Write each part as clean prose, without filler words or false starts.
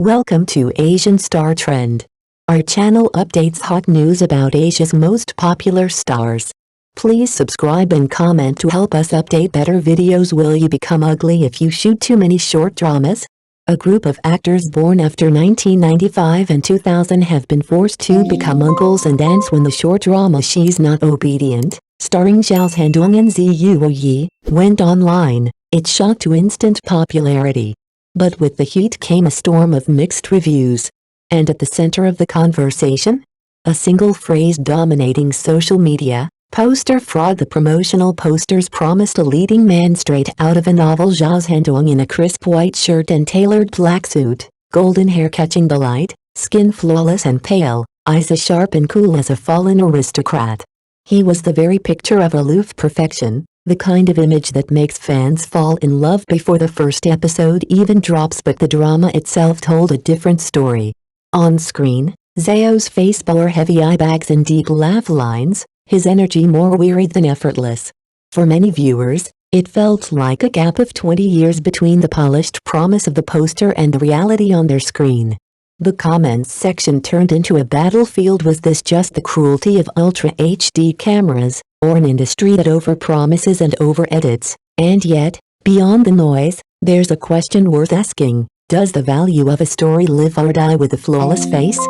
Welcome to Asian Star Trend. Our channel updates hot news about Asia's most popular stars. Please subscribe and comment to help us update better videos. Will you become ugly if you shoot too many short dramas? A group of actors born after 1995 and 2000 have been forced to become uncles and aunts when the short drama She's Not Obedient, starring Zhao Zhendong and Zuo, went online. It shot to instant popularity. But with the heat came a storm of mixed reviews. And at the center of the conversation? A single phrase dominating social media: poster fraud. The promotional posters promised a leading man straight out of a novel. Zhao Zhendong in a crisp white shirt and tailored black suit, golden hair catching the light, skin flawless and pale, eyes as sharp and cool as a fallen aristocrat. He was the very picture of aloof perfection. The kind of image that makes fans fall in love before the first episode even drops, but the drama itself told a different story. On screen, Zhao's face bore heavy eye bags and deep laugh lines, his energy more wearied than effortless. For many viewers, it felt like a gap of 20 years between the polished promise of the poster and the reality on their screen. The comments section turned into a battlefield. Was this just the cruelty of Ultra HD cameras, or an industry that overpromises and over-edits? And yet, beyond the noise, there's a question worth asking. Does the value of a story live or die with a flawless face?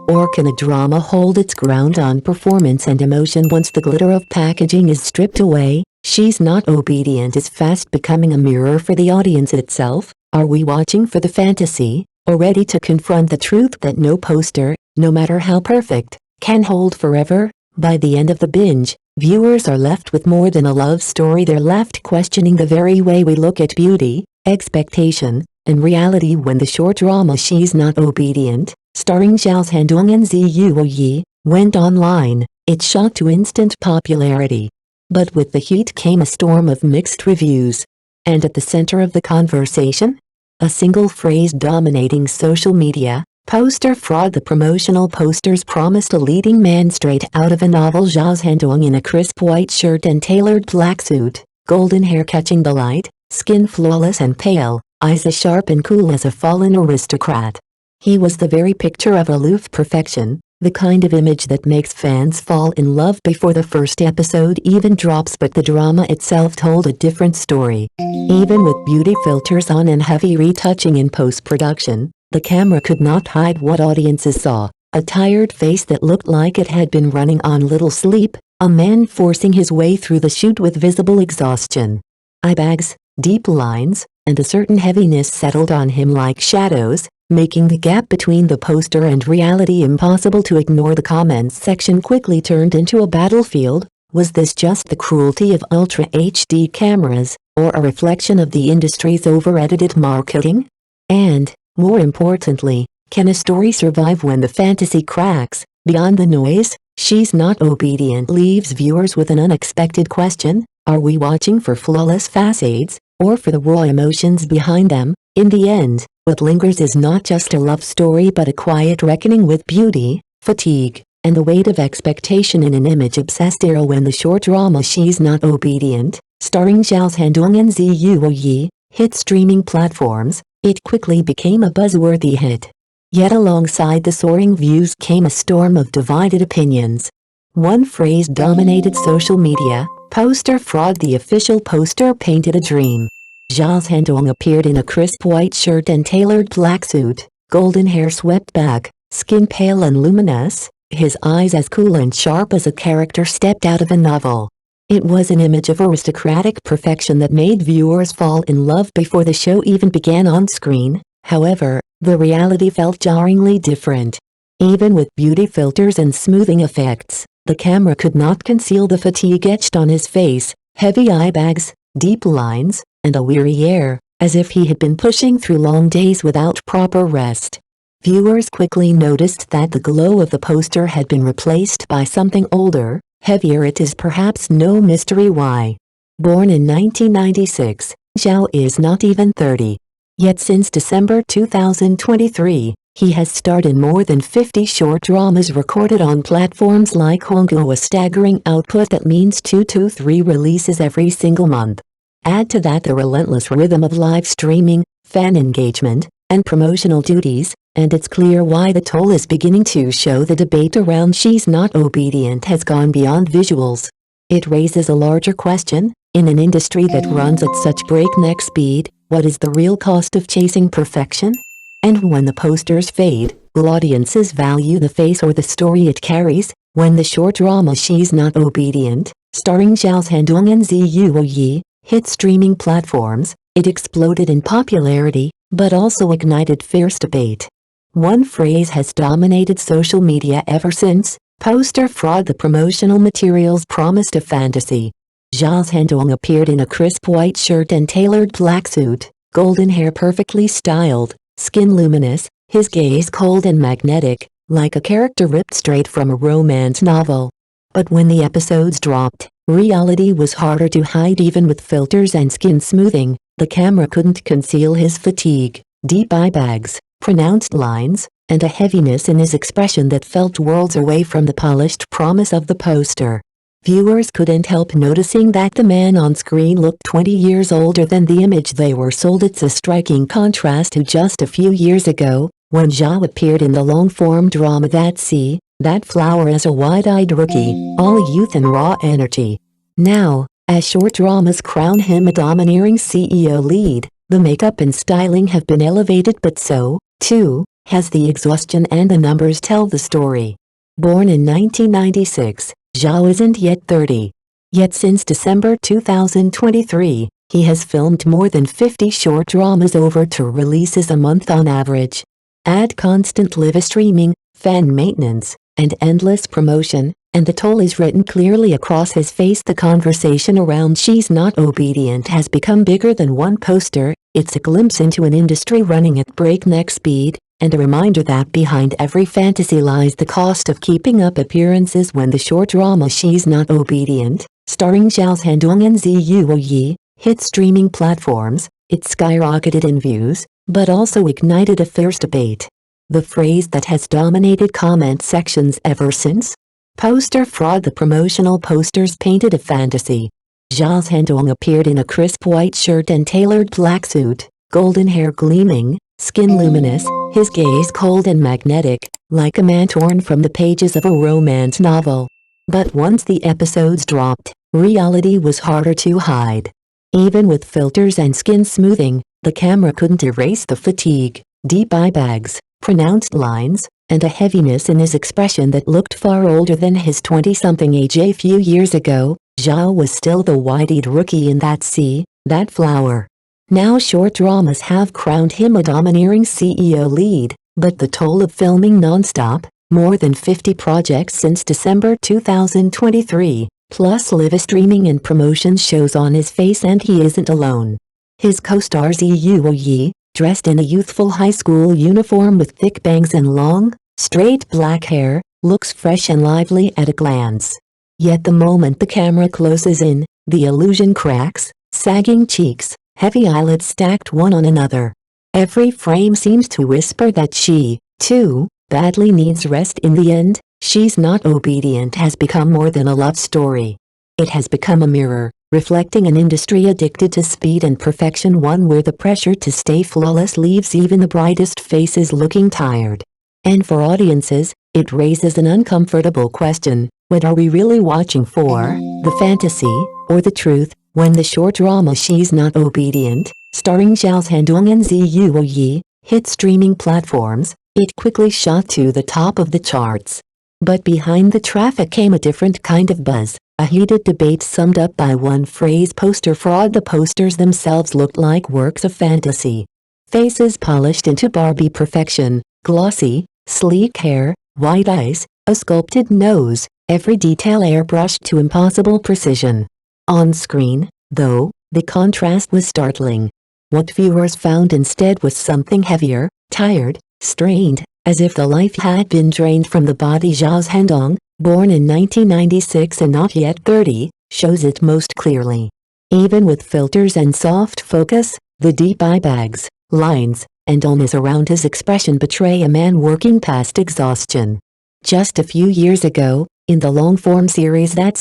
Or can a drama hold its ground on performance and emotion once the glitter of packaging is stripped away? She's Not Obedient is fast becoming a mirror for the audience itself. Are we watching for the fantasy, or ready to confront the truth that no poster, no matter how perfect, can hold forever? By the end of the binge, viewers are left with more than a love story. They're left questioning the very way we look at beauty, expectation, and reality. When the short drama She's Not Obedient, starring Zhao Zhendong and Zuo, went online, it shot to instant popularity. But with the heat came a storm of mixed reviews. And at the center of the conversation? A single phrase dominating social media: poster fraud. The promotional posters promised a leading man straight out of a novel. Zhao Zhendong in a crisp white shirt and tailored black suit, golden hair catching the light, skin flawless and pale, eyes as sharp and cool as a fallen aristocrat. He was the very picture of aloof perfection, the kind of image that makes fans fall in love before the first episode even drops, but the drama itself told a different story. Even with beauty filters on and heavy retouching in post-production, the camera could not hide what audiences saw: a tired face that looked like it had been running on little sleep, a man forcing his way through the shoot with visible exhaustion. Eye bags, deep lines, and a certain heaviness settled on him like shadows, making the gap between the poster and reality impossible to ignore. The comments section quickly turned into a battlefield. Was this just the cruelty of Ultra HD cameras, or a reflection of the industry's over-edited marketing? And, more importantly, can a story survive when the fantasy cracks? Beyond the noise, She's Not Obedient leaves viewers with an unexpected question: are we watching for flawless facades, or for the raw emotions behind them? In the end, what lingers is not just a love story but a quiet reckoning with beauty, fatigue, and the weight of expectation in an image-obsessed era. When the short drama She's Not Obedient, starring Zhao Zhendong and Zuo, hit streaming platforms, it quickly became a buzzworthy hit. Yet alongside the soaring views came a storm of divided opinions. One phrase dominated social media: poster fraud. The official poster painted a dream. Zhao Zhendong appeared in a crisp white shirt and tailored black suit, golden hair swept back, skin pale and luminous, his eyes as cool and sharp as a character stepped out of a novel. It was an image of aristocratic perfection that made viewers fall in love before the show even began on screen. However, the reality felt jarringly different. Even with beauty filters and smoothing effects, the camera could not conceal the fatigue etched on his face: heavy eye bags, deep lines, and a weary air, as if he had been pushing through long days without proper rest. Viewers quickly noticed that the glow of the poster had been replaced by something older, heavier. It is perhaps no mystery why. Born in 1996, Zhao is not even 30. Yet since December 2023, he has starred in more than 50 short dramas recorded on platforms like Hongkou, a staggering output that means 2 to 3 releases every single month. Add to that the relentless rhythm of live streaming, fan engagement, and promotional duties, and it's clear why the toll is beginning to show. The debate around She's Not Obedient has gone beyond visuals. It raises a larger question. In an industry that runs at such breakneck speed, what is the real cost of chasing perfection? And when the posters fade, will audiences value the face or the story it carries? When the short drama She's Not Obedient, starring Zhao Zhendong and Zuo, hit streaming platforms, it exploded in popularity, but also ignited fierce debate. One phrase has dominated social media ever since: poster fraud. The promotional materials promised a fantasy. Zhao Zhendong appeared in a crisp white shirt and tailored black suit, golden hair perfectly styled, skin luminous, his gaze cold and magnetic, like a character ripped straight from a romance novel. But when the episodes dropped, reality was harder to hide. Even with filters and skin smoothing, the camera couldn't conceal his fatigue, deep eye bags, pronounced lines, and a heaviness in his expression that felt worlds away from the polished promise of the poster. Viewers couldn't help noticing that the man on screen looked 20 years older than the image they were sold. It's a striking contrast to just a few years ago, when Zhao appeared in the long-form drama That Flower as a wide-eyed rookie, all youth and raw energy. Now, as short dramas crown him a domineering CEO lead, the makeup and styling have been elevated, but so, too, has the exhaustion, and the numbers tell the story. Born in 1996, Zhao isn't yet 30. Yet since December 2023, he has filmed more than 50 short dramas, over 2 releases a month on average. Add constant live streaming, fan maintenance, and endless promotion, and the toll is written clearly across his face. The conversation around She's Not Obedient has become bigger than one poster. It's a glimpse into an industry running at breakneck speed, and a reminder that behind every fantasy lies the cost of keeping up appearances. When the short drama She's Not Obedient, starring Zhao Zhendong and Zuo, hit streaming platforms, it skyrocketed in views, but also ignited a fierce debate. The phrase that has dominated comment sections ever since? Poster fraud. The promotional posters painted a fantasy. Zhao Zhendong appeared in a crisp white shirt and tailored black suit, golden hair gleaming, skin luminous, his gaze cold and magnetic, like a man torn from the pages of a romance novel. But once the episodes dropped, reality was harder to hide. Even with filters and skin smoothing, the camera couldn't erase the fatigue, deep eye bags, pronounced lines, and a heaviness in his expression that looked far older than his 20-something age. A few years ago, Zhao was still the wide-eyed rookie in That Flower. Now short dramas have crowned him a domineering CEO lead, but the toll of filming non-stop, more than 50 projects since December 2023, plus live streaming and promotions, shows on his face, and he isn't alone. His co-star Zuo, dressed in a youthful high school uniform with thick bangs and long, straight black hair, looks fresh and lively at a glance. Yet the moment the camera closes in, the illusion cracks, sagging cheeks, heavy eyelids stacked one on another. Every frame seems to whisper that she, too, badly needs rest. In the end, She's Not Obedient has become more than a love story. It has become a mirror, reflecting an industry addicted to speed and perfection, one where the pressure to stay flawless leaves even the brightest faces looking tired. And for audiences, it raises an uncomfortable question: what are we really watching for, the fantasy, or the truth? When the short drama She's Not Obedient, starring Zhao Zhendong and Zuo, hit streaming platforms, it quickly shot to the top of the charts. But behind the traffic came a different kind of buzz, a heated debate summed up by one phrase: poster fraud. The posters themselves looked like works of fantasy. Faces polished into Barbie perfection, glossy, sleek hair, wide eyes, a sculpted nose, every detail airbrushed to impossible precision. On screen, though, the contrast was startling. What viewers found instead was something heavier, tired, strained, as if the life had been drained from the body. Zhao Zhendong, born in 1996 and not yet 30, shows it most clearly. Even with filters and soft focus, the deep eye bags, lines, and illness around his expression betray a man working past exhaustion. Just a few years ago, in the long-form series That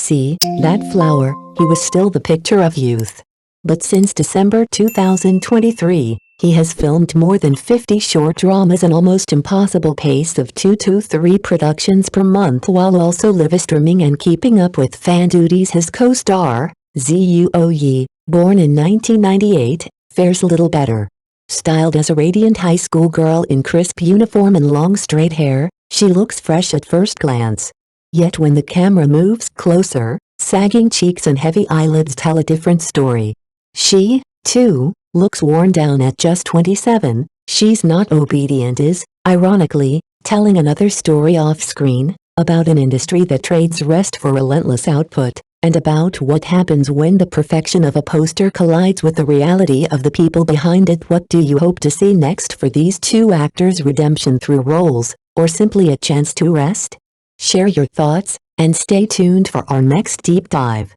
Flower, he was still the picture of youth. But since December 2023, He has filmed more than 50 short dramas an almost impossible pace of 2 to 3 productions per month while also live streaming and keeping up with fan duties. His co-star, Zuo Yi, born in 1998, fares little better. Styled as a radiant high school girl in crisp uniform and long straight hair, she looks fresh at first glance. Yet when the camera moves closer, sagging cheeks and heavy eyelids tell a different story. She, too, looks worn down at just 27. She's not obedient is, ironically, telling another story off-screen, about an industry that trades rest for relentless output, and about what happens when the perfection of a poster collides with the reality of the people behind it. What do you hope to see next for these two actors? Redemption through roles, or simply a chance to rest? Share your thoughts, and stay tuned for our next deep dive.